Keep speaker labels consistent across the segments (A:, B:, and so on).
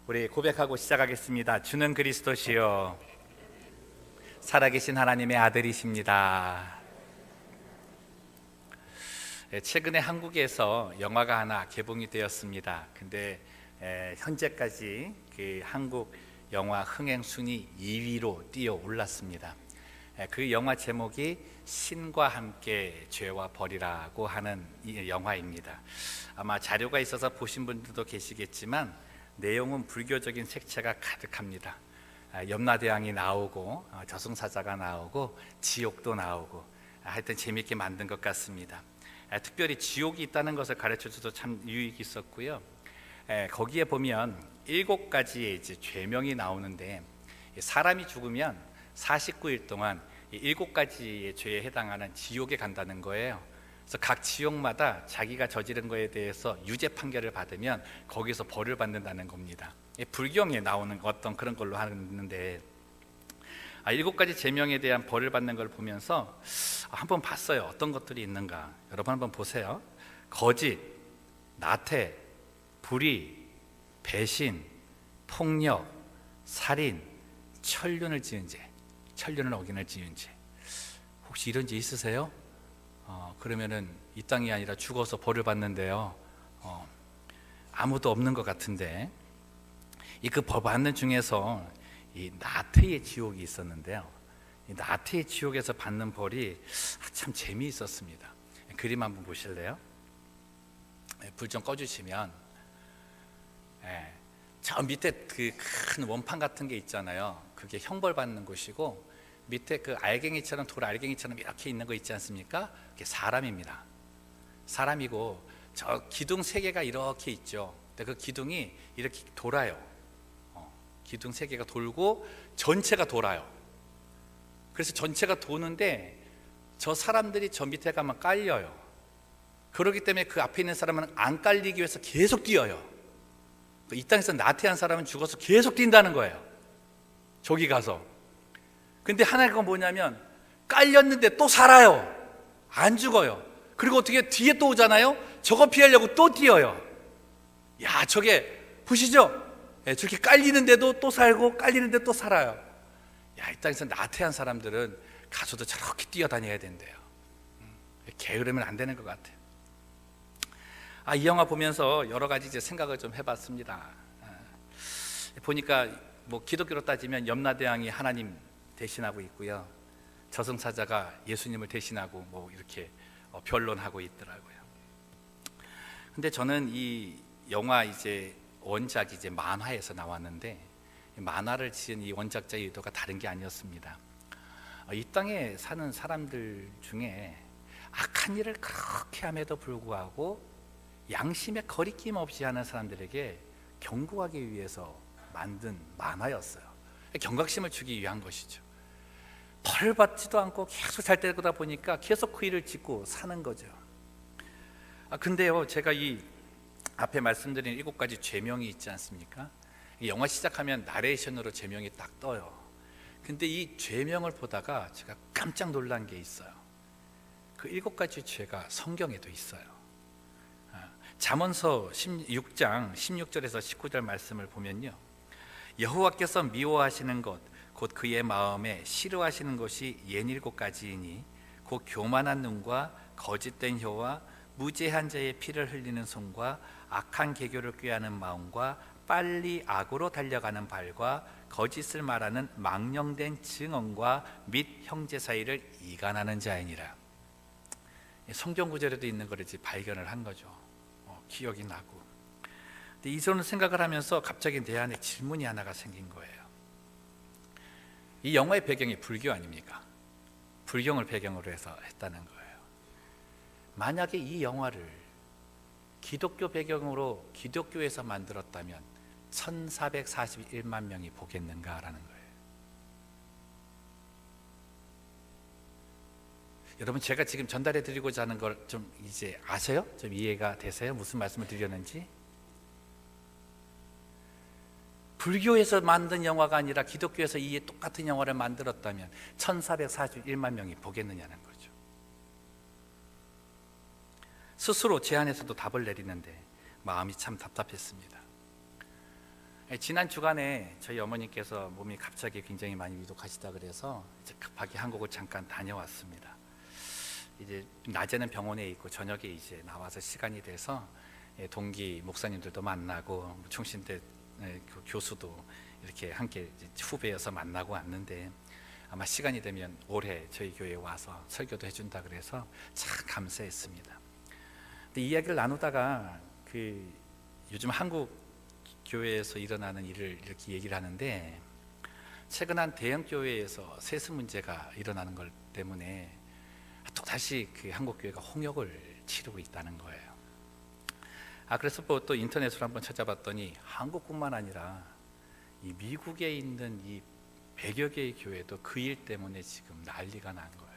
A: 우리 고백하고 시작하겠습니다. 주는 그리스도시요 살아계신 하나님의 아들이십니다. 최근에 한국에서 영화가 하나 개봉이 되었습니다. 근데 현재까지 그 한국 영화 흥행 순위 2위로 뛰어 올랐습니다. 그 영화 제목이 신과 함께 죄와 벌이라고 하는 이 영화입니다. 아마 자료가 있어서 보신 분들도 계시겠지만 내용은 불교적인 색채가 가득합니다. 염라대왕이 나오고 저승사자가 나오고 지옥도 나오고 하여튼 재미있게 만든 것 같습니다. 특별히 지옥이 있다는 것을 가르쳐줘서 참 유익이 있었고요. 거기에 보면 7가지의 이제 죄명이 나오는데 사람이 죽으면 49일 동안 7가지의 죄에 해당하는 지옥에 간다는 거예요. 그래서 각 지옥마다 자기가 저지른 거에 대해서 유죄 판결을 받으면 거기서 벌을 받는다는 겁니다. 불경에 나오는 어떤 그런 걸로 하는데 7가지 제명에 대한 벌을 받는 걸 보면서 한번 봤어요. 어떤 것들이 있는가. 여러분 한번 보세요. 거짓, 나태, 불의, 배신, 폭력, 살인, 천륜을 지은 죄, 천륜을 어기는 지은 죄. 혹시 이런 죄 있으세요? 그러면은 이 땅이 아니라 죽어서 벌을 받는데요. 아무도 없는 것 같은데 이 그 벌 받는 중에서 이 나태의 지옥이 있었는데요. 이 나태의 지옥에서 받는 벌이 참 재미있었습니다. 그림 한번 보실래요? 불 좀 꺼주시면 저 밑에 그 큰 원판 같은 게 있잖아요. 그게 형벌 받는 곳이고 밑에 그 알갱이처럼 돌 알갱이처럼 이렇게 있는 거 있지 않습니까? 그게 사람입니다. 사람이고 저 기둥 3개가 이렇게 있죠. 근데 그 기둥이 이렇게 돌아요. 기둥 3개가 돌고 전체가 돌아요. 그래서 전체가 도는데 저 사람들이 저 밑에 가면 깔려요. 그렇기 때문에 그 앞에 있는 사람은 안 깔리기 위해서 계속 뛰어요. 이 땅에서 나태한 사람은 죽어서 계속 뛴다는 거예요. 저기 가서. 근데 하나가 뭐냐면 깔렸는데 또 살아요. 안 죽어요. 그리고 어떻게 뒤에 또 오잖아요. 저거 피하려고 또 뛰어요. 야, 저게 보시죠? 저렇게 깔리는데도 또 살고 깔리는데 또 살아요. 야, 이 땅에서 나태한 사람들은 가서도 저렇게 뛰어다녀야 된대요. 게으르면 안 되는 것 같아요. 이 영화 보면서 여러 가지 이제 생각을 좀 해봤습니다. 보니까 뭐 기독교로 따지면 염라대왕이 하나님 대신하고 있고요. 저승사자가 예수님을 대신하고 뭐 이렇게 변론하고 있더라고요. 근데 저는 이 영화 이제 원작이 이제 만화에서 나왔는데 만화를 지은 이 원작자의 의도가 다른 게 아니었습니다. 이 땅에 사는 사람들 중에 악한 일을 그렇게 함에도 불구하고 양심에 거리낌 없이 하는 사람들에게 경고하기 위해서 만든 만화였어요. 경각심을 주기 위한 것이죠. 벌 받지도 않고 계속 잘 되다 보니까 계속 그 일을 짓고 사는 거죠. 근데요, 제가 이 앞에 말씀드린 7가지 죄명이 있지 않습니까? 이 영화 시작하면 나레이션으로 죄명이 딱 떠요. 근데 이 죄명을 보다가 제가 깜짝 놀란 게 있어요. 그 7가지 죄가 성경에도 있어요. 잠언서 16장 16절에서 19절 말씀을 보면요, 여호와께서 미워하시는 것 곧 그의 마음에 싫어하시는 것이 67가지이니 곧 교만한 눈과 거짓된 혀와 무죄한 자의 피를 흘리는 손과 악한 계교를 꾀하는 마음과 빨리 악으로 달려가는 발과 거짓을 말하는 망령된 증언과 및 형제 사이를 이간하는 자이니라. 성경 구절에도 있는 걸 이제 발견을 한 거죠. 기억이 나고. 근데 이런 생각을 하면서 갑자기 내 안에 질문이 하나가 생긴 거예요. 이 영화의 배경이 불교 아닙니까? 불경을 배경으로 해서 했다는 거예요. 만약에 이 영화를 기독교 배경으로 기독교에서 만들었다면 1441만 명이 보겠는가라는 거예요. 여러분, 제가 지금 전달해 드리고자 하는 걸 좀 이제 아세요? 좀 이해가 되세요? 무슨 말씀을 드렸는지? 불교에서 만든 영화가 아니라 기독교에서 이 똑같은 영화를 만들었다면 1441만 명이 보겠느냐는 거죠. 스스로 제 안에서도 답을 내리는데 마음이 참 답답했습니다. 지난 주간에 저희 어머니께서 몸이 갑자기 굉장히 많이 위독하시다 그래서 이제 급하게 한국을 잠깐 다녀왔습니다. 이제 낮에는 병원에 있고 저녁에 이제 나와서 시간이 돼서 동기 목사님들도 만나고 충신대 교수도 이렇게 함께 후배여서 만나고 왔는데, 아마 시간이 되면 올해 저희 교회에 와서 설교도 해준다 그래서 참 감사했습니다. 근데 이야기를 나누다가 요즘 한국 교회에서 일어나는 일을 이렇게 얘기를 하는데, 최근 한 대형 교회에서 세습 문제가 일어나는 것 때문에 또다시 한국 교회가 홍역을 치르고 있다는 거예요. 그래서 또 인터넷으로 한번 찾아봤더니 한국뿐만 아니라 이 미국에 있는 이 100여 개의 교회도 그 일 때문에 지금 난리가 난 거예요.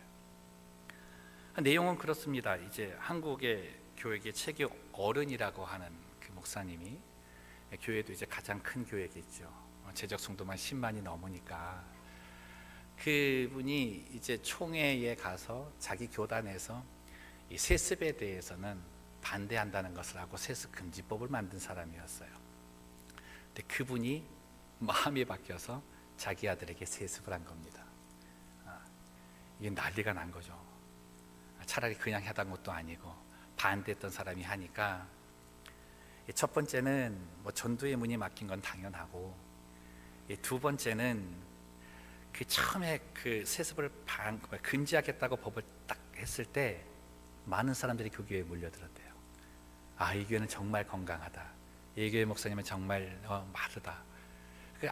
A: 내용은 그렇습니다. 이제 한국의 교회계 최고 어른이라고 하는 그 목사님이, 교회도 이제 가장 큰 교회겠죠. 재적 성도만 10만이 넘으니까, 그분이 이제 총회에 가서 자기 교단에서 이 세습에 대해서는 반대한다는 것을 하고 세습 금지법을 만든 사람이었어요. 근데 그분이 마음이 바뀌어서 자기 아들에게 세습을 한 겁니다. 이게 난리가 난 거죠. 차라리 그냥 하던 것도 아니고 반대했던 사람이 하니까, 첫 번째는 전도의 문이 막힌 건 당연하고, 두 번째는 처음에 세습을 금지하겠다고 법을 딱 했을 때 많은 사람들이 그 교회에 몰려들었대요. 이 교회는 정말 건강하다, 이 교회 목사님은 정말 마르다.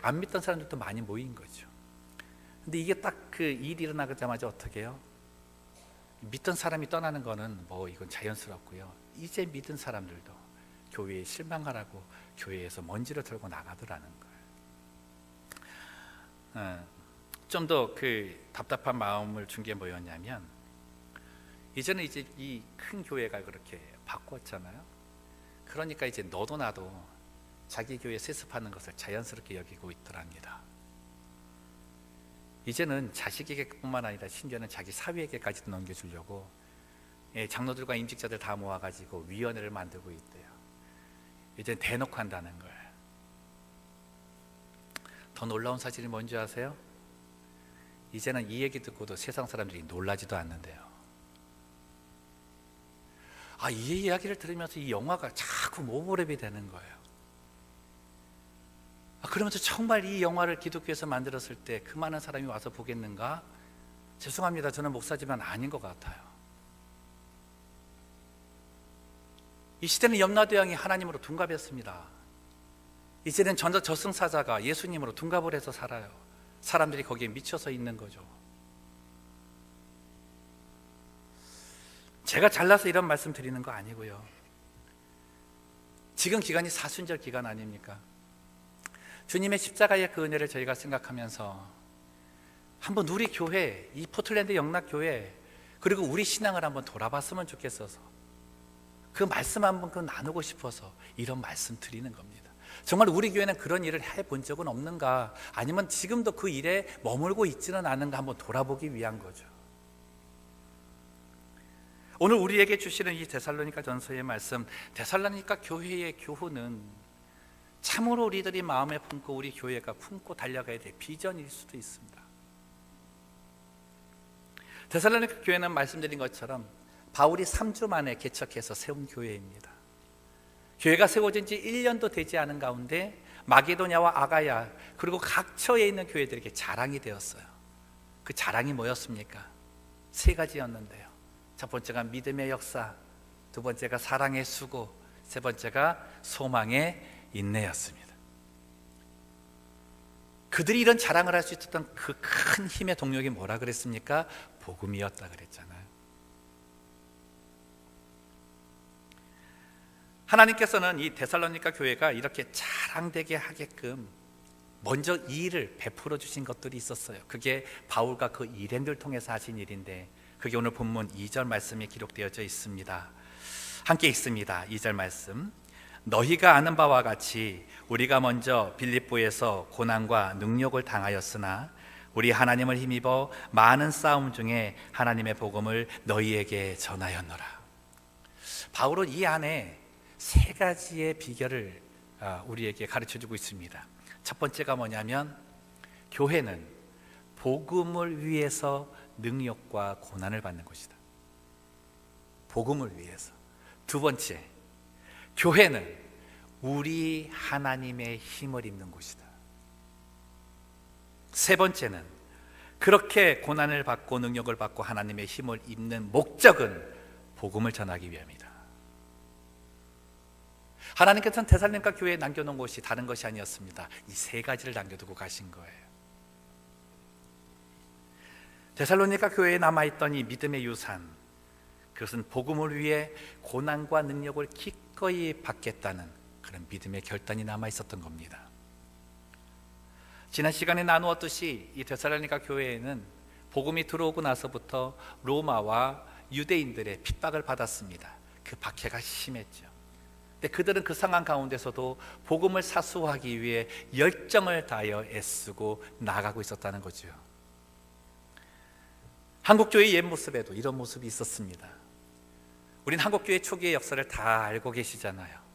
A: 안 믿던 사람들도 많이 모인 거죠. 근데 이게 딱 일이 일어나자마자 어떻게 해요? 믿던 사람이 떠나는 거는 이건 자연스럽고요. 이제 믿은 사람들도 교회에 실망하라고 교회에서 먼지를 털고 나가더라는 거예요. 좀 더 답답한 마음을 준 게 뭐였냐면, 이제는 이제 이 큰 교회가 그렇게 바꿨잖아요. 그러니까 이제 너도 나도 자기 교회 세습하는 것을 자연스럽게 여기고 있더랍니다. 이제는 자식에게뿐만 아니라 심지어는 자기 사위에게까지도 넘겨주려고 장로들과 임직자들 다 모아가지고 위원회를 만들고 있대요. 이제 대놓고 한다는 거예요. 더 놀라운 사실이 뭔지 아세요? 이제는 이 얘기 듣고도 세상 사람들이 놀라지도 않는데요. 이 이야기를 들으면서 이 영화가 자꾸 오버랩이 되는 거예요. 그러면서 정말 이 영화를 기독교에서 만들었을 때 그 많은 사람이 와서 보겠는가? 죄송합니다. 저는 목사지만 아닌 것 같아요. 이 시대는 염라대왕이 하나님으로 둔갑했습니다. 이제는 저승사자가 예수님으로 둔갑을 해서 살아요. 사람들이 거기에 미쳐서 있는 거죠. 제가 잘나서 이런 말씀 드리는 거 아니고요. 지금 기간이 사순절 기간 아닙니까? 주님의 십자가의 그 은혜를 저희가 생각하면서 한번 우리 교회, 이 포틀랜드 영락교회, 그리고 우리 신앙을 한번 돌아봤으면 좋겠어서, 그 말씀 한번 나누고 싶어서 이런 말씀 드리는 겁니다. 정말 우리 교회는 그런 일을 해본 적은 없는가, 아니면 지금도 그 일에 머물고 있지는 않은가 한번 돌아보기 위한 거죠. 오늘 우리에게 주시는 이 데살로니가 전서의 말씀, 데살로니가 교회의 교훈은 참으로 우리들이 마음에 품고 우리 교회가 품고 달려가야 될 비전일 수도 있습니다. 데살로니가 교회는 말씀드린 것처럼 바울이 3주 만에 개척해서 세운 교회입니다. 교회가 세워진 지 1년도 되지 않은 가운데 마게도냐와 아가야, 그리고 각처에 있는 교회들에게 자랑이 되었어요. 그 자랑이 뭐였습니까? 3가지였는데요. 첫 번째가 믿음의 역사, 두 번째가 사랑의 수고, 세 번째가 소망의 인내였습니다. 그들이 이런 자랑을 할 수 있었던 그 큰 힘의 동력이 뭐라 그랬습니까? 복음이었다 그랬잖아요. 하나님께서는 이 데살로니가 교회가 이렇게 자랑되게 하게끔 먼저 이 일을 베풀어 주신 것들이 있었어요. 그게 바울과 그 일행들 통해서 하신 일인데, 그게 오늘 본문 2절 말씀에 기록되어져 있습니다. 함께 읽습니다. 2절 말씀. 너희가 아는 바와 같이 우리가 먼저 빌립보에서 고난과 능욕을 당하였으나 우리 하나님을 힘입어 많은 싸움 중에 하나님의 복음을 너희에게 전하였노라. 바울은 이 안에 3가지의 비결을 우리에게 가르쳐주고 있습니다. 첫 번째가 뭐냐면 교회는 복음을 위해서 능력과 고난을 받는 것이다. 복음을 위해서. 두 번째, 교회는 우리 하나님의 힘을 입는 곳이다. 세 번째는 그렇게 고난을 받고 능력을 받고 하나님의 힘을 입는 목적은 복음을 전하기 위함이다. 하나님께서는 데살로니가 교회에 남겨놓은 것이 다른 것이 아니었습니다. 이 세 가지를 남겨두고 가신 거예요. 데살로니가 교회에 남아있던 이 믿음의 유산, 그것은 복음을 위해 고난과 능력을 기꺼이 받겠다는 그런 믿음의 결단이 남아있었던 겁니다. 지난 시간에 나누었듯이 이 데살로니가 교회에는 복음이 들어오고 나서부터 로마와 유대인들의 핍박을 받았습니다. 그 박해가 심했죠. 근데 그들은 그 상황 가운데서도 복음을 사수하기 위해 열정을 다하여 애쓰고 나아가고 있었다는 거죠. 한국교회의 옛 모습에도 이런 모습이 있었습니다. 우린 한국교회 초기의 역사를 다 알고 계시잖아요.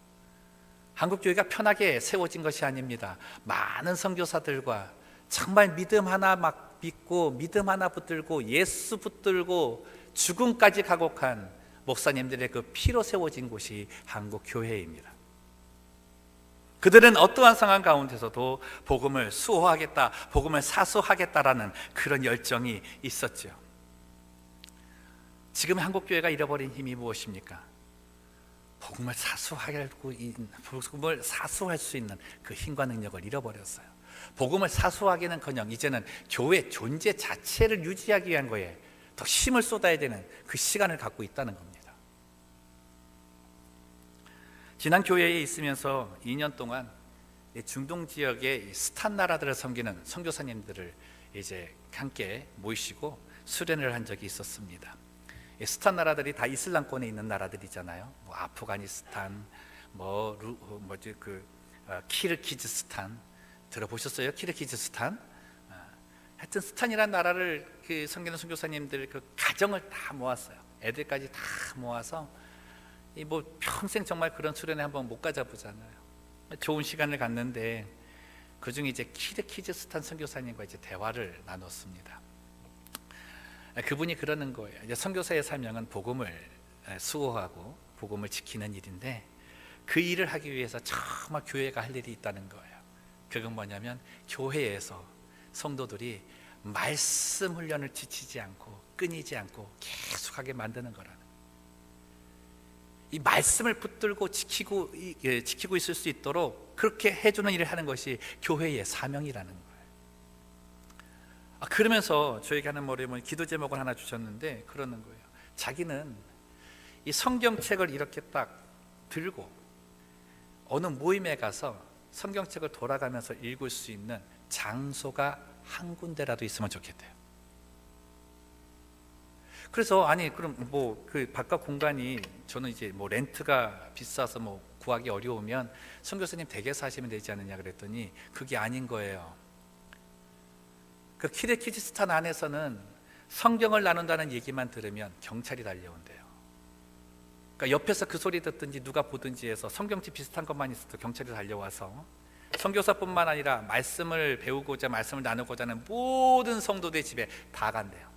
A: 한국교회가 편하게 세워진 것이 아닙니다. 많은 선교사들과 정말 믿음 하나 막 믿고 믿음 하나 붙들고 예수 붙들고 죽음까지 가곡한 목사님들의 그 피로 세워진 곳이 한국교회입니다. 그들은 어떠한 상황 가운데서도 복음을 수호하겠다, 복음을 사수하겠다라는 그런 열정이 있었죠. 지금 한국교회가 잃어버린 힘이 무엇입니까? 복음을 사수할 수 있는 그 힘과 능력을 잃어버렸어요. 복음을 사수하기는커녕 이제는 교회 존재 자체를 유지하기 위한 거에 더 힘을 쏟아야 되는 그 시간을 갖고 있다는 겁니다. 지난 교회에 있으면서 2년 동안 중동 지역의 스탄 나라들을 섬기는 선교사님들을 이제 함께 모이시고 수련을 한 적이 있었습니다. 스탄 나라들이 다 이슬람권에 있는 나라들이잖아요. 뭐 아프가니스탄, 키르기즈스탄 들어보셨어요? 키르기즈스탄? 하여튼 스탄이라는 나라를 그 섬기는 선교사님들 그 가정을 다 모았어요. 애들까지 다 모아서 뭐 평생 정말 그런 수련회 한번 못 가져보잖아요. 좋은 시간을 갖는데 그 중에 이제 키르기즈스탄 선교사님과 이제 대화를 나눴습니다. 그분이 그러는 거예요. 이제 선교사의 사명은 복음을 수호하고 복음을 지키는 일인데 그 일을 하기 위해서 정말 교회가 할 일이 있다는 거예요. 그건 뭐냐면 교회에서 성도들이 말씀 훈련을 지치지 않고 끊이지 않고 계속하게 만드는 거라는, 이 말씀을 붙들고 지키고 있을 수 있도록 그렇게 해주는 일을 하는 것이 교회의 사명이라는 거예요. 그러면서 저에게 하는 뭐냐면 기도 제목을 하나 주셨는데 그러는 거예요. 자기는 이 성경책을 이렇게 딱 들고 어느 모임에 가서 성경책을 돌아가면서 읽을 수 있는 장소가 한 군데라도 있으면 좋겠대요. 그래서 그럼 그 바깥 공간이 저는 이제 렌트가 비싸서 구하기 어려우면 선교사님 댁에서 하시면 되지 않느냐 그랬더니 그게 아닌 거예요. 그 키르기즈스탄 안에서는 성경을 나눈다는 얘기만 들으면 경찰이 달려온대요. 그러니까 옆에서 그 소리 듣든지 누가 보든지 해서 성경책 비슷한 것만 있어도 경찰이 달려와서 선교사뿐만 아니라 말씀을 배우고자 말씀을 나누고자 하는 모든 성도들의 집에 다 간대요.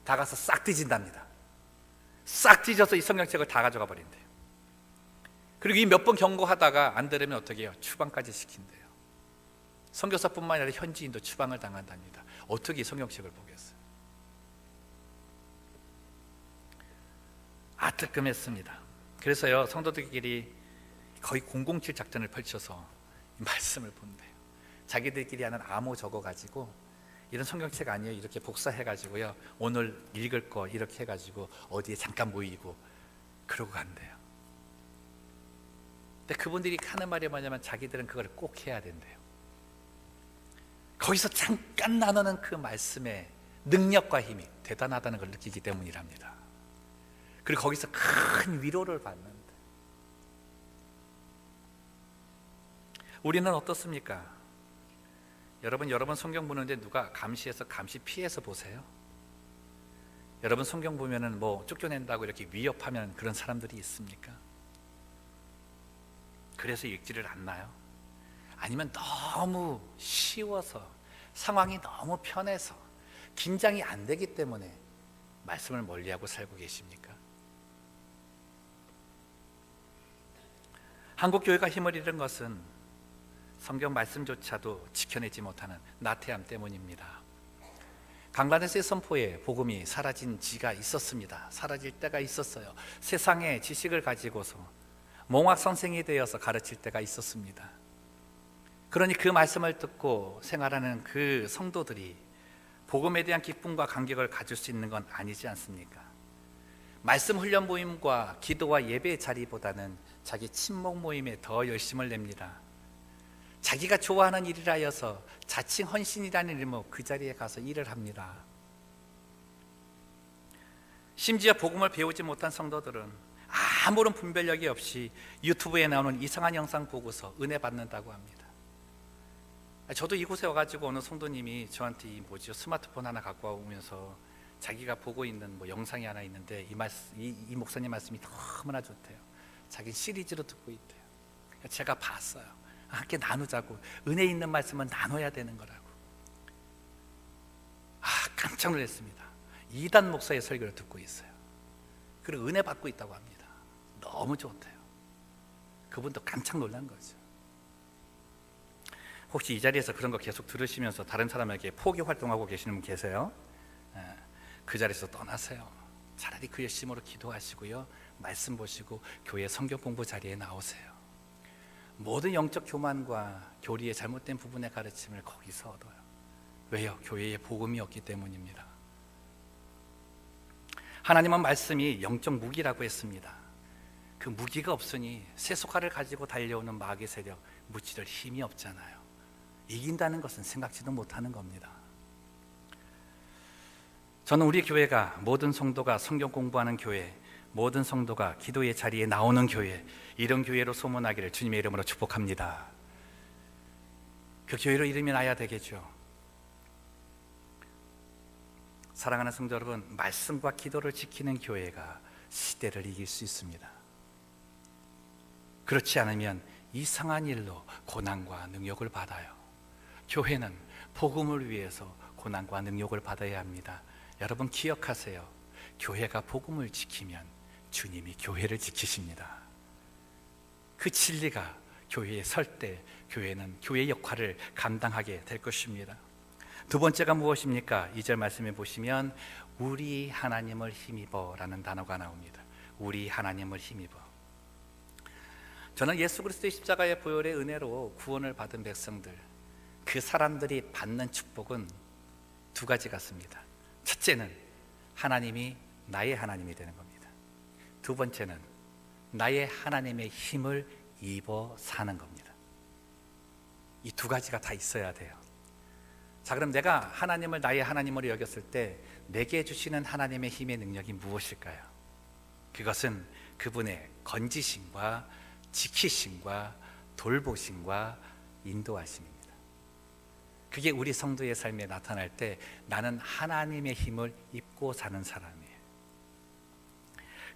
A: 다 가서 싹 뒤진답니다. 싹 뒤져서 이 성경책을 다 가져가 버린대요. 그리고 이 몇 번 경고하다가 안 들으면 어떻게 해요? 추방까지 시킨대요. 선교사뿐만 아니라 현지인도 추방을 당한답니다. 어떻게 이 성경책을 보겠어요? 뜨끔했습니다. 그래서요, 성도들끼리 거의 007 작전을 펼쳐서 이 말씀을 본대요. 자기들끼리 하는 암호 적어가지고 이런 성경책 아니에요, 이렇게 복사해가지고요, 오늘 읽을 거 이렇게 해가지고 어디에 잠깐 모이고 그러고 간대요. 근데 그분들이 하는 말이 뭐냐면 자기들은 그걸 꼭 해야 된대요. 거기서 잠깐 나누는 그 말씀의 능력과 힘이 대단하다는 걸 느끼기 때문이랍니다. 그리고 거기서 큰 위로를 받는데, 우리는 어떻습니까? 여러분 성경 보는데 누가 감시해서 감시 피해서 보세요? 여러분 성경 보면은 쫓겨낸다고 이렇게 위협하면 그런 사람들이 있습니까? 그래서 읽지를 않나요? 아니면 너무 쉬워서, 상황이 너무 편해서, 긴장이 안 되기 때문에 말씀을 멀리하고 살고 계십니까? 한국 교회가 힘을 잃은 것은 성경 말씀조차도 지켜내지 못하는 나태함 때문입니다. 강라데스의 선포에 복음이 사라진 지가 있었습니다. 사라질 때가 있었어요. 세상의 지식을 가지고서 몽학 선생이 되어서 가르칠 때가 있었습니다. 그러니 그 말씀을 듣고 생활하는 그 성도들이 복음에 대한 기쁨과 감격을 가질 수 있는 건 아니지 않습니까? 말씀 훈련 모임과 기도와 예배 자리보다는 자기 친목 모임에 더 열심을 냅니다. 자기가 좋아하는 일이라 하여서 자칭 헌신이라는 이름으로 그 자리에 가서 일을 합니다. 심지어 복음을 배우지 못한 성도들은 아무런 분별력이 없이 유튜브에 나오는 이상한 영상 보고서 은혜 받는다고 합니다. 저도 이곳에 와가지고 어느 성도님이 저한테 스마트폰 하나 갖고 오면서 자기가 보고 있는 영상이 하나 있는데 이 목사님 말씀이 너무나 좋대요. 자기 시리즈로 듣고 있대요. 제가 봤어요. 함께 나누자고. 은혜 있는 말씀은 나눠야 되는 거라고. 깜짝 놀랐습니다. 이단 목사의 설교를 듣고 있어요. 그리고 은혜 받고 있다고 합니다. 너무 좋대요. 그분도 깜짝 놀란 거죠. 혹시 이 자리에서 그런 거 계속 들으시면서 다른 사람에게 포기 활동하고 계시는 분 계세요? 그 자리에서 떠나세요. 차라리 그 열심으로 기도하시고요, 말씀 보시고 교회 성경 공부 자리에 나오세요. 모든 영적 교만과 교리의 잘못된 부분의 가르침을 거기서 얻어요. 왜요? 교회에 복음이 없기 때문입니다. 하나님은 말씀이 영적 무기라고 했습니다. 그 무기가 없으니 세속화를 가지고 달려오는 마귀 세력 무찌를 힘이 없잖아요. 이긴다는 것은 생각지도 못하는 겁니다. 저는 우리 교회가 모든 성도가 성경 공부하는 교회, 모든 성도가 기도의 자리에 나오는 교회, 이런 교회로 소문나기를 주님의 이름으로 축복합니다. 그 교회로 이름이 나야 되겠죠. 사랑하는 성도 여러분, 말씀과 기도를 지키는 교회가 시대를 이길 수 있습니다. 그렇지 않으면 이상한 일로 고난과 능욕을 받아요. 교회는 복음을 위해서 고난과 능욕을 받아야 합니다. 여러분 기억하세요. 교회가 복음을 지키면 주님이 교회를 지키십니다. 그 진리가 교회에 설 때 교회는 교회의 역할을 감당하게 될 것입니다. 두 번째가 무엇입니까? 2절 말씀해 보시면 우리 하나님을 힘입어 라는 단어가 나옵니다. 우리 하나님을 힘입어. 저는 예수 그리스도의 십자가의 보혈의 은혜로 구원을 받은 백성들, 그 사람들이 받는 축복은 두 가지 같습니다. 첫째는 하나님이 나의 하나님이 되는 겁니다. 두 번째는 나의 하나님의 힘을 입어 사는 겁니다. 이 두 가지가 다 있어야 돼요. 자, 그럼 내가 하나님을 나의 하나님으로 여겼을 때 내게 주시는 하나님의 힘의 능력이 무엇일까요? 그것은 그분의 건지심과 지키심과 돌보심과 인도하심입니다. 그게 우리 성도의 삶에 나타날 때 나는 하나님의 힘을 입고 사는 사람이에요.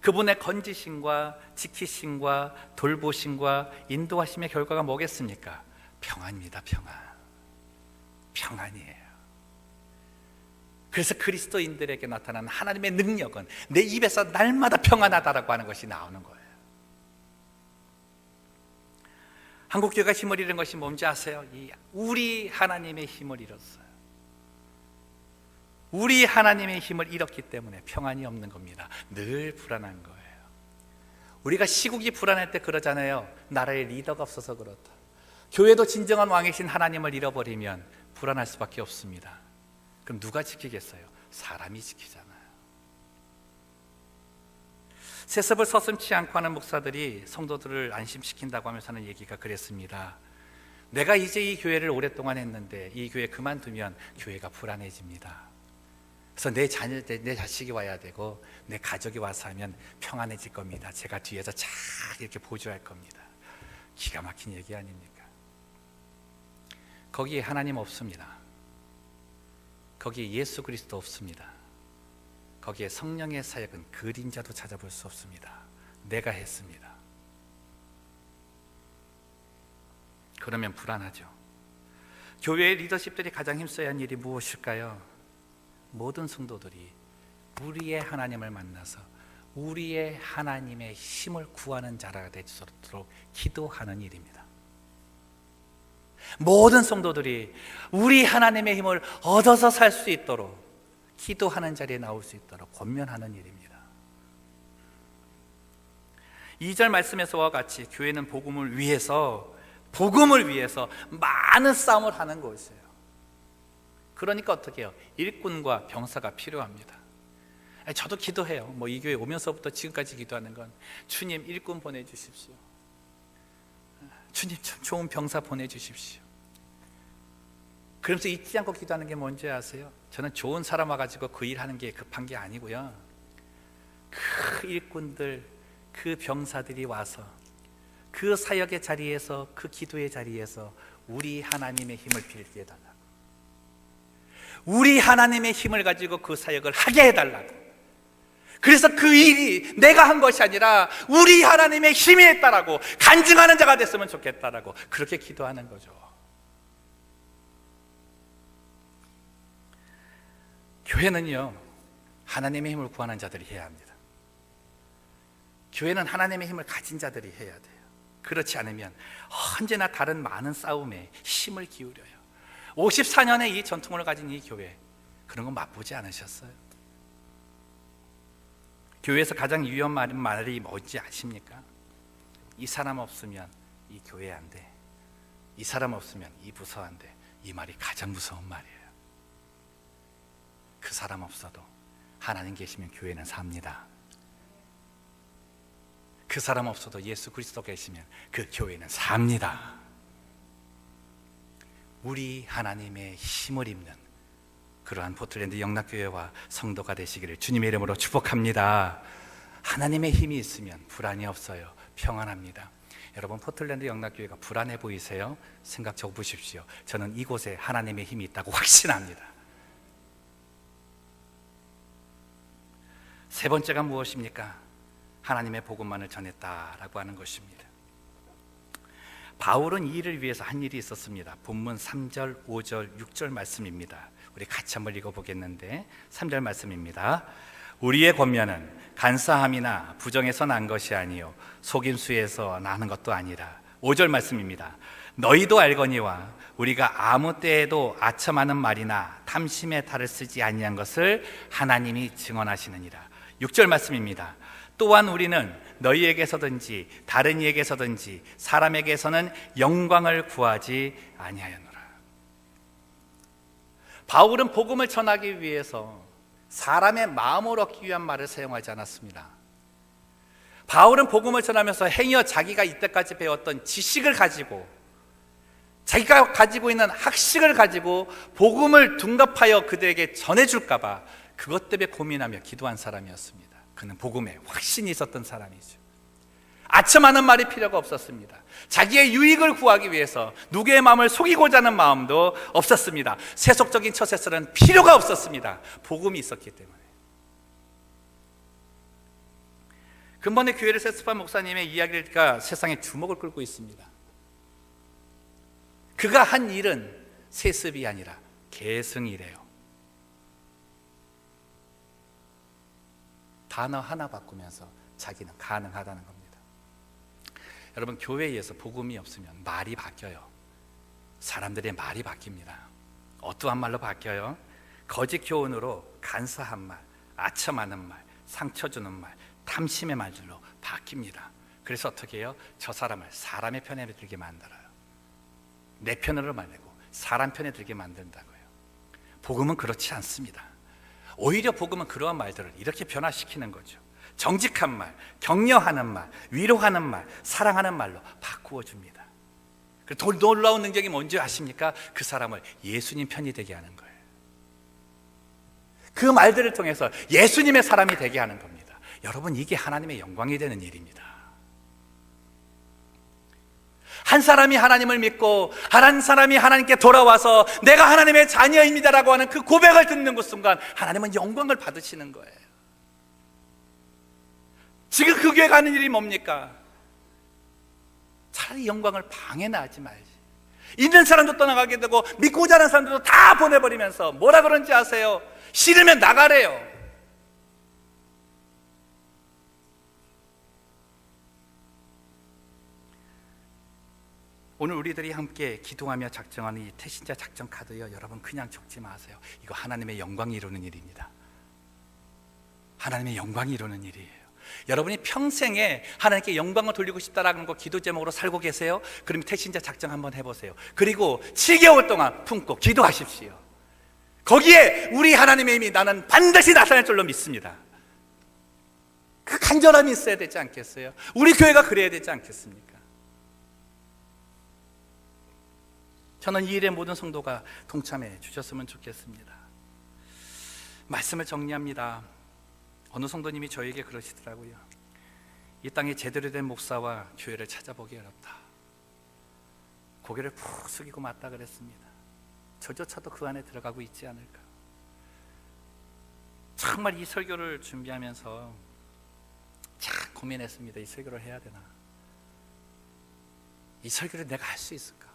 A: 그분의 건지심과 지키심과 돌보심과 인도하심의 결과가 뭐겠습니까? 평안입니다. 평안이에요. 그래서 그리스도인들에게 나타나는 하나님의 능력은 내 입에서 날마다 평안하다라고 하는 것이 나오는 거예요. 한국교회가 힘을 잃은 것이 뭔지 아세요? 우리 하나님의 힘을 잃었어요. 우리 하나님의 힘을 잃었기 때문에 평안이 없는 겁니다. 늘 불안한 거예요. 우리가 시국이 불안할 때 그러잖아요. 나라의 리더가 없어서 그렇다. 교회도 진정한 왕이신 하나님을 잃어버리면 불안할 수밖에 없습니다. 그럼 누가 지키겠어요? 사람이 지키잖아요. 세습을 서슴지 않고 하는 목사들이 성도들을 안심시킨다고 하면서 하는 얘기가 그랬습니다. 내가 이제 이 교회를 오랫동안 했는데 이 교회 그만두면 교회가 불안해집니다. 그래서 내 자식이 와야 되고 내 가족이 와서 하면 평안해질 겁니다. 제가 뒤에서 잘 이렇게 보조할 겁니다. 기가 막힌 얘기 아닙니까? 거기에 하나님 없습니다. 거기에 예수 그리스도 없습니다. 거기에 성령의 사역은 그림자도 찾아볼 수 없습니다. 내가 했습니다. 그러면 불안하죠. 교회의 리더십들이 가장 힘써야 하는 일이 무엇일까요? 모든 성도들이 우리의 하나님을 만나서 우리의 하나님의 힘을 구하는 자가 될 수 있도록 기도하는 일입니다. 모든 성도들이 우리 하나님의 힘을 얻어서 살 수 있도록 기도하는 자리에 나올 수 있도록 권면하는 일입니다. 2절 말씀에서와 같이 교회는 복음을 위해서 많은 싸움을 하는 것이에요. 그러니까 어떻게 해요? 일꾼과 병사가 필요합니다. 저도 기도해요. 이 교회 오면서부터 지금까지 기도하는 건 주님 일꾼 보내주십시오. 주님 참 좋은 병사 보내주십시오. 그러면서 잊지 않고 기도하는 게 뭔지 아세요? 저는 좋은 사람 와가지고 그 일하는 게 급한 게 아니고요, 그 일꾼들, 그 병사들이 와서 그 사역의 자리에서, 그 기도의 자리에서 우리 하나님의 힘을 빌게 해달라고, 우리 하나님의 힘을 가지고 그 사역을 하게 해달라고. 그래서 그 일이 내가 한 것이 아니라 우리 하나님의 힘이 했다라고 간증하는 자가 됐으면 좋겠다라고 그렇게 기도하는 거죠. 교회는요, 하나님의 힘을 구하는 자들이 해야 합니다. 교회는 하나님의 힘을 가진 자들이 해야 돼요. 그렇지 않으면 언제나 다른 많은 싸움에 힘을 기울여요. 54년의 이 전통을 가진 이 교회, 그런 거 맛보지 않으셨어요? 교회에서 가장 위험한 말이 뭔지 아십니까? 이 사람 없으면 이 교회 안 돼, 이 사람 없으면 이 부서 안 돼. 이 말이 가장 무서운 말이에요. 그 사람 없어도 하나님 계시면 교회는 삽니다. 그 사람 없어도 예수 그리스도 계시면 그 교회는 삽니다. 우리 하나님의 힘을 입는 그러한 포틀랜드 영락교회와 성도가 되시기를 주님의 이름으로 축복합니다. 하나님의 힘이 있으면 불안이 없어요. 평안합니다. 여러분, 포틀랜드 영락교회가 불안해 보이세요? 생각 적어보십시오. 저는 이곳에 하나님의 힘이 있다고 확신합니다. 세 번째가 무엇입니까? 하나님의 복음만을 전했다라고 하는 것입니다. 바울은 이 일을 위해서 한 일이 있었습니다. 본문 3절, 5절, 6절 말씀입니다. 우리 같이 한번 읽어보겠는데, 3절 말씀입니다. 우리의 권면은 간사함이나 부정에서 난 것이 아니요 속임수에서 나는 것도 아니라. 5절 말씀입니다. 너희도 알거니와 우리가 아무 때에도 아첨하는 말이나 탐심의 탈을 쓰지 아니한 것을 하나님이 증언하시느니라. 6절 말씀입니다. 또한 우리는 너희에게서든지 다른 이에게서든지 사람에게서는 영광을 구하지 아니하였노라. 바울은 복음을 전하기 위해서 사람의 마음을 얻기 위한 말을 사용하지 않았습니다. 바울은 복음을 전하면서 행여 자기가 이때까지 배웠던 지식을 가지고, 자기가 가지고 있는 학식을 가지고 복음을 둔갑하여 그들에게 전해줄까 봐 그것 때문에 고민하며 기도한 사람이었습니다. 그는 복음에 확신이 있었던 사람이죠. 아첨하는 말이 필요가 없었습니다. 자기의 유익을 구하기 위해서 누구의 마음을 속이고자 하는 마음도 없었습니다. 세속적인 처세설은 필요가 없었습니다. 복음이 있었기 때문에. 근본의 교회를 세습한 목사님의 이야기가 세상에 주목을 끌고 있습니다. 그가 한 일은 세습이 아니라 계승이래요. 단어 하나 바꾸면서 자기는 가능하다는 겁니다. 여러분, 교회에서 복음이 없으면 말이 바뀌어요. 사람들의 말이 바뀝니다. 어떠한 말로 바뀌어요? 거짓 교훈으로 간사한 말, 아첨하는 말, 상처 주는 말, 탐심의 말들로 바뀝니다. 그래서 어떻게 해요? 저 사람을 사람의 편에 들게 만들어요. 내 편으로 말고 사람 편에 들게 만든다고요. 복음은 그렇지 않습니다. 오히려 복음은 그러한 말들을 이렇게 변화시키는 거죠. 정직한 말, 격려하는 말, 위로하는 말, 사랑하는 말로 바꾸어 줍니다. 더 놀라운 능력이 뭔지 아십니까? 그 사람을 예수님 편이 되게 하는 거예요. 그 말들을 통해서 예수님의 사람이 되게 하는 겁니다. 여러분, 이게 하나님의 영광이 되는 일입니다. 한 사람이 하나님을 믿고 한 사람이 하나님께 돌아와서 내가 하나님의 자녀입니다라고 하는 그 고백을 듣는 그 순간 하나님은 영광을 받으시는 거예요. 지금 그 교회 가는 일이 뭡니까? 차라리 영광을 방해나 하지 말지. 있는 사람도 떠나가게 되고 믿고자 하는 사람들도 다 보내버리면서 뭐라 그런지 아세요? 싫으면 나가래요. 오늘 우리들이 함께 기도하며 작정하는 이 태신자 작전 카드요, 여러분 그냥 적지 마세요. 이거 하나님의 영광이 이루는 일입니다. 하나님의 영광이 이루는 일이에요. 여러분이 평생에 하나님께 영광을 돌리고 싶다라는 거 기도 제목으로 살고 계세요? 그럼 태신자 작정 한번 해보세요. 그리고 7개월 동안 품고 기도하십시오. 거기에 우리 하나님의 힘이 나는 반드시 나타날 줄로 믿습니다. 그 간절함이 있어야 되지 않겠어요? 우리 교회가 그래야 되지 않겠습니까? 저는 이 일에 모든 성도가 동참해 주셨으면 좋겠습니다. 말씀을 정리합니다. 어느 성도님이 저에게 그러시더라고요. 이 땅에 제대로 된 목사와 교회를 찾아보기 어렵다. 고개를 푹 숙이고 맞다 그랬습니다. 저조차도 그 안에 들어가고 있지 않을까. 정말 이 설교를 준비하면서 참 고민했습니다. 이 설교를 해야 되나? 이 설교를 내가 할 수 있을까?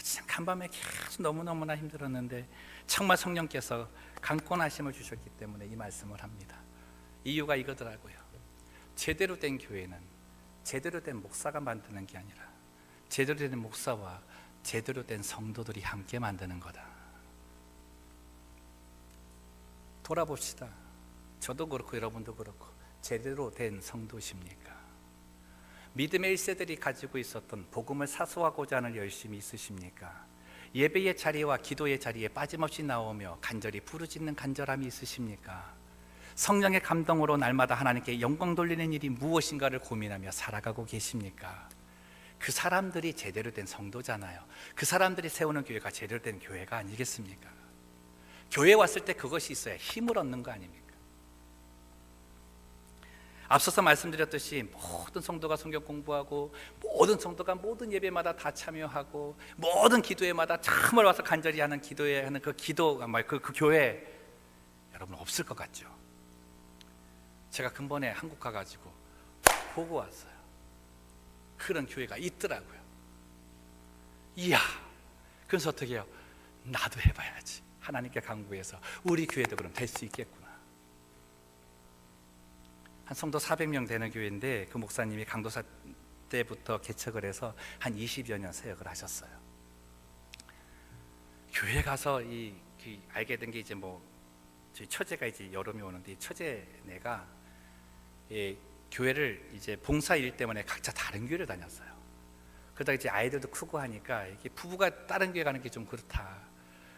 A: 참 간밤에 계속 너무너무나 힘들었는데 정말 성령께서 강권하심을 주셨기 때문에 이 말씀을 합니다. 이유가 이거더라고요. 제대로 된 교회는 제대로 된 목사가 만드는 게 아니라 제대로 된 목사와 제대로 된 성도들이 함께 만드는 거다. 돌아봅시다. 저도 그렇고 여러분도 그렇고 제대로 된 성도십니까? 믿음의 1세들이 가지고 있었던 복음을 사수하고자 하는 열심이 있으십니까? 예배의 자리와 기도의 자리에 빠짐없이 나오며 간절히 부르짖는 간절함이 있으십니까? 성령의 감동으로 날마다 하나님께 영광 돌리는 일이 무엇인가를 고민하며 살아가고 계십니까? 그 사람들이 제대로 된 성도잖아요. 그 사람들이 세우는 교회가 제대로 된 교회가 아니겠습니까? 교회에 왔을 때 그것이 있어야 힘을 얻는 거 아닙니까? 앞서서 말씀드렸듯이 모든 성도가 성경 공부하고 모든 성도가 모든 예배마다 다 참여하고 모든 기도회마다 참을 와서 간절히 하는 기도회 하는 그 기도 그 교회 여러분 없을 것 같죠? 제가 근본에 한국 가가지고 보고 왔어요. 그런 교회가 있더라고요. 이야, 그래서 어떻게 해요? 나도 해봐야지. 하나님께 간구해서 우리 교회도 그럼 될 수 있겠구나. 한 성도 400명 되는 교회인데 그 목사님이 강도사 때부터 개척을 해서 한 20여 년 사역을 하셨어요. 교회 가서 알게 된 게 이제 저희 처제가 이제 여름에 오는데 이 처제네가 교회를 이제 봉사 일 때문에 각자 다른 교회를 다녔어요. 그러다가 이제 아이들도 크고 하니까 이게 부부가 다른 교회 가는 게 좀 그렇다.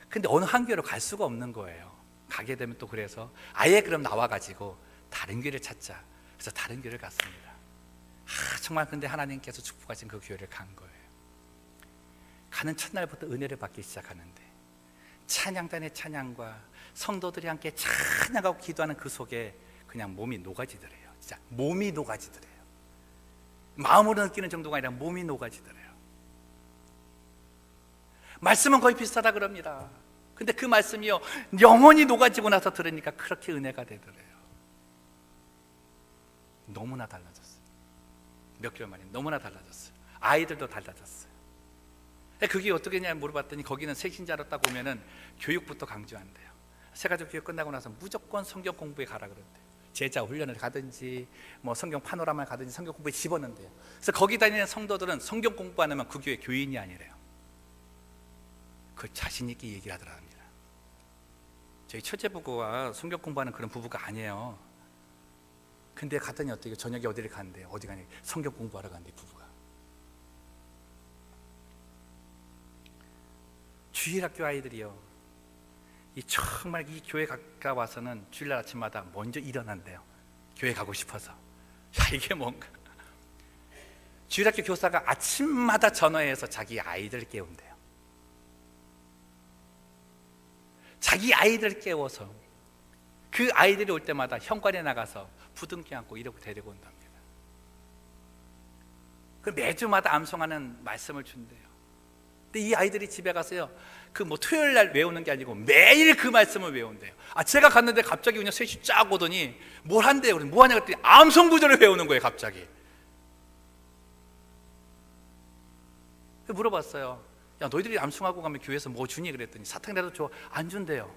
A: 근데 어느 한 교회로 갈 수가 없는 거예요. 가게 되면 또 그래서 아예 그럼 나와가지고 다른 교회를 찾자. 그래서 다른 교회를 갔습니다. 정말 근데 하나님께서 축복하신 그 교회를 간 거예요. 가는 첫날부터 은혜를 받기 시작하는데 찬양단의 찬양과 성도들이 함께 찬양하고 기도하는 그 속에 그냥 몸이 녹아지더래요. 진짜 몸이 녹아지더래요. 마음으로 느끼는 정도가 아니라 몸이 녹아지더래요. 말씀은 거의 비슷하다 그럽니다. 근데 그 말씀이요 영원히 녹아지고 나서 들으니까 그렇게 은혜가 되더래요. 너무나 달라졌어요. 몇 개월 만에 너무나 달라졌어요. 아이들도 달라졌어요. 그게 어떻게 했냐 물어봤더니 거기는 새신자로 딱 오면은 교육부터 강조한대요. 새가족 교육 끝나고 나서 무조건 성경 공부에 가라 그런대요. 제자 훈련을 가든지 성경 파노라마를 가든지 성경 공부에 집어넣는데요. 그래서 거기 다니는 성도들은 성경 공부 안 하면 그 교회 교인이 아니래요. 그 자신 있게 얘기를 하더랍니다. 저희 첫째 부부가 성경 공부하는 그런 부부가 아니에요. 근데 갔더니 어떻게 저녁에 어디를 가는데 어디 가냐 성경 공부하러 간대 부부가. 주일학교 아이들이요. 정말 이 교회 가까워서는 주일날 아침마다 먼저 일어난대요. 교회 가고 싶어서. 야 이게 뭔가. 주일학교 교사가 아침마다 전화해서 자기 아이들 깨운대요. 자기 아이들 깨워서 그 아이들이 올 때마다 현관에 나가서 부둥켜 안고 이러고 데리고 온답니다. 그 매주마다 암송하는 말씀을 준대요. 근데 이 아이들이 집에 가서요 토요일 날 외우는 게 아니고 매일 그 말씀을 외운대요. 제가 갔는데 갑자기 그냥 셋이 쫙 오더니 뭘 한대요. 그래서 뭐 하냐 그랬더니 암송 구절을 외우는 거예요 갑자기. 물어봤어요. 야, 너희들이 암송하고 가면 교회에서 뭐 주니? 그랬더니 사탕이라도 줘. 안 준대요.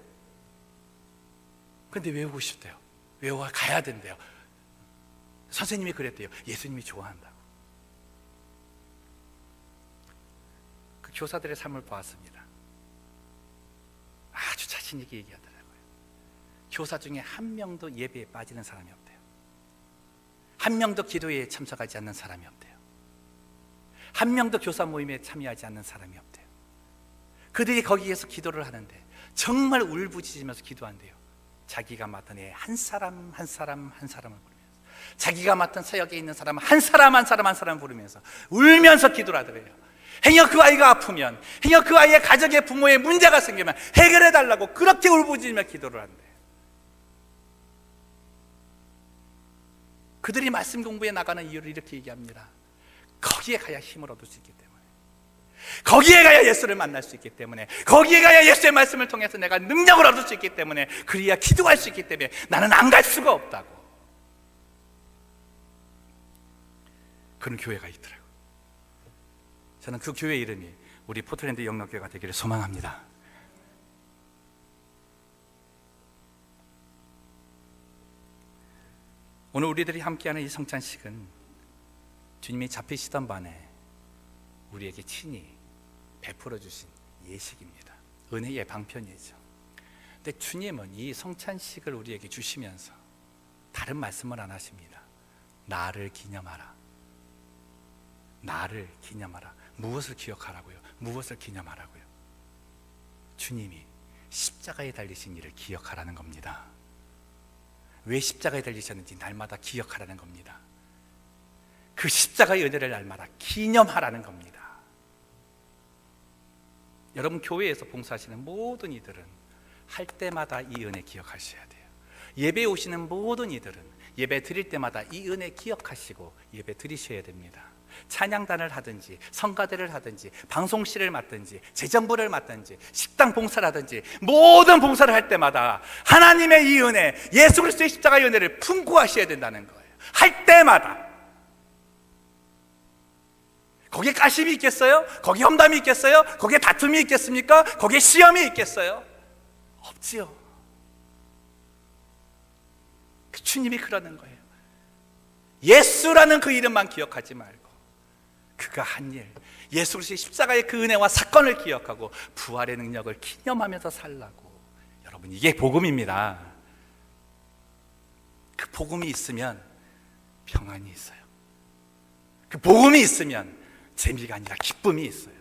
A: 근데 외우고 싶대요. 외워 가야 된대요. 선생님이 그랬대요. 예수님이 좋아한다고. 그 교사들의 삶을 보았습니다. 아주 자신 있게 얘기하더라고요. 교사 중에 한 명도 예배에 빠지는 사람이 없대요. 한 명도 기도회에 참석하지 않는 사람이 없대요. 한 명도 교사 모임에 참여하지 않는 사람이 없대요. 그들이 거기에서 기도를 하는데 정말 울부짖으면서 기도한대요. 자기가 맡은 애 한 사람 한 사람 한 사람을 부르면서, 자기가 맡은 사역에 있는 사람 한 사람 한 사람 한 사람 부르면서 울면서 기도를 하더래요. 행여 그 아이가 아프면, 행여 그 아이의 가정의 부모의 문제가 생기면 해결해 달라고 그렇게 울부짖으며 기도를 한대. 그들이 말씀 공부에 나가는 이유를 이렇게 얘기합니다. 거기에 가야 힘을 얻을 수 있기 때문에, 거기에 가야 예수를 만날 수 있기 때문에, 거기에 가야 예수의 말씀을 통해서 내가 능력을 얻을 수 있기 때문에, 그래야 기도할 수 있기 때문에 나는 안 갈 수가 없다고. 그런 교회가 있더라고요. 저는 그 교회 이름이 우리 포틀랜드 영락교회가 되기를 소망합니다. 오늘 우리들이 함께하는 이 성찬식은 주님이 잡히시던 반에 우리에게 친히 베풀어 주신 예식입니다. 은혜의 방편이죠. 근데 주님은 이 성찬식을 우리에게 주시면서 다른 말씀을 안 하십니다. 나를 기념하라. 나를 기념하라. 무엇을 기억하라고요? 무엇을 기념하라고요? 주님이 십자가에 달리신 일을 기억하라는 겁니다. 왜 십자가에 달리셨는지 날마다 기억하라는 겁니다. 그 십자가의 은혜를 날마다 기념하라는 겁니다. 여러분, 교회에서 봉사하시는 모든 이들은 할 때마다 이 은혜 기억하셔야 돼요. 예배에 오시는 모든 이들은 예배 드릴 때마다 이 은혜 기억하시고 예배 드리셔야 됩니다. 찬양단을 하든지 성가대를 하든지 방송실을 맡든지 재정부를 맡든지 식당 봉사를 하든지 모든 봉사를 할 때마다 하나님의 이 은혜, 예수 그리스도의 십자가의 은혜를 풍부하셔야 된다는 거예요. 할 때마다. 거기에 까심이 있겠어요? 거기에 험담이 있겠어요? 거기에 다툼이 있겠습니까? 거기에 시험이 있겠어요? 없지요. 주님이 그러는 거예요. 예수라는 그 이름만 기억하지 말고 그가 한 일, 예수 그리스도의 십자가의 그 은혜와 사건을 기억하고 부활의 능력을 기념하면서 살라고. 여러분, 이게 복음입니다. 그 복음이 있으면 평안이 있어요. 그 복음이 있으면 재미가 아니라 기쁨이 있어요.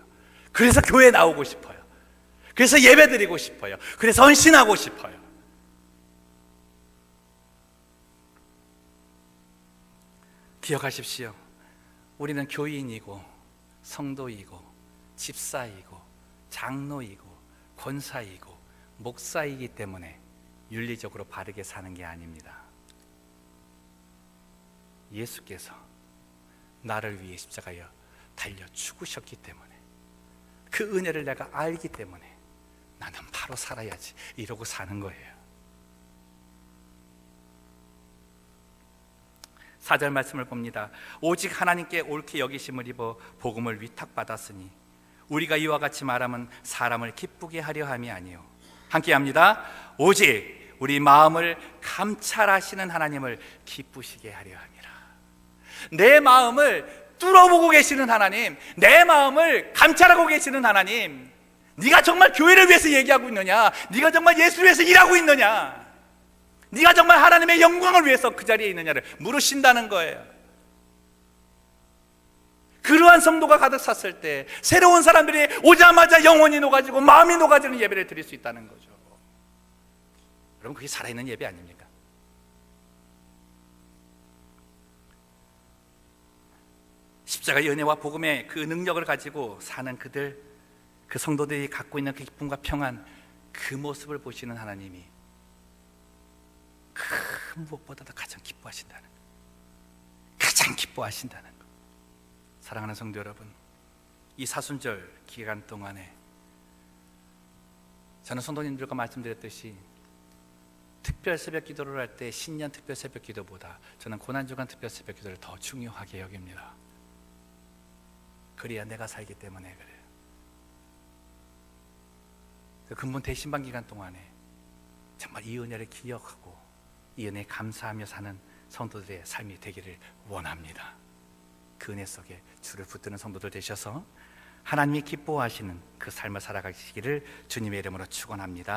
A: 그래서 교회 나오고 싶어요. 그래서 예배 드리고 싶어요. 그래서 헌신하고 싶어요. 기억하십시오. 우리는 교인이고 성도이고 집사이고 장로이고 권사이고 목사이기 때문에 윤리적으로 바르게 사는 게 아닙니다. 예수께서 나를 위해 십자가에 달려 죽으셨기 때문에, 그 은혜를 내가 알기 때문에 나는 바로 살아야지 이러고 사는 거예요. 4절 말씀을 봅니다. 오직 하나님께 옳게 여기심을 입어 복음을 위탁받았으니 우리가 이와 같이 말하면 사람을 기쁘게 하려 함이 아니요. 함께 합니다. 오직 우리 마음을 감찰하시는 하나님을 기쁘시게 하려 함이라. 내 마음을 뚫어보고 계시는 하나님, 내 마음을 감찰하고 계시는 하나님, 네가 정말 교회를 위해서 얘기하고 있느냐? 네가 정말 예수를 위해서 일하고 있느냐? 네가 정말 하나님의 영광을 위해서 그 자리에 있느냐를 물으신다는 거예요. 그러한 성도가 가득 찼을 때 새로운 사람들이 오자마자 영혼이 녹아지고 마음이 녹아지는 예배를 드릴 수 있다는 거죠. 여러분, 그게 살아있는 예배 아닙니까? 십자가의 은혜와 복음의 그 능력을 가지고 사는 그들, 그 성도들이 갖고 있는 그 기쁨과 평안, 그 모습을 보시는 하나님이 그 무엇보다도 가장 기뻐하신다는 것, 가장 기뻐하신다는 것. 사랑하는 성도 여러분, 이 사순절 기간 동안에 저는 성도님들과 말씀드렸듯이 특별 새벽 기도를 할 때 신년 특별 새벽 기도보다 저는 고난주간 특별 새벽 기도를 더 중요하게 여깁니다. 그래야 내가 살기 때문에 그래요. 근본 대신반 기간 동안에 정말 이 은혜를 기억하고 이 은혜에 감사하며 사는 성도들의 삶이 되기를 원합니다. 그 은혜 속에 주를 붙드는 성도들 되셔서 하나님이 기뻐하시는 그 삶을 살아가시기를 주님의 이름으로 축원합니다.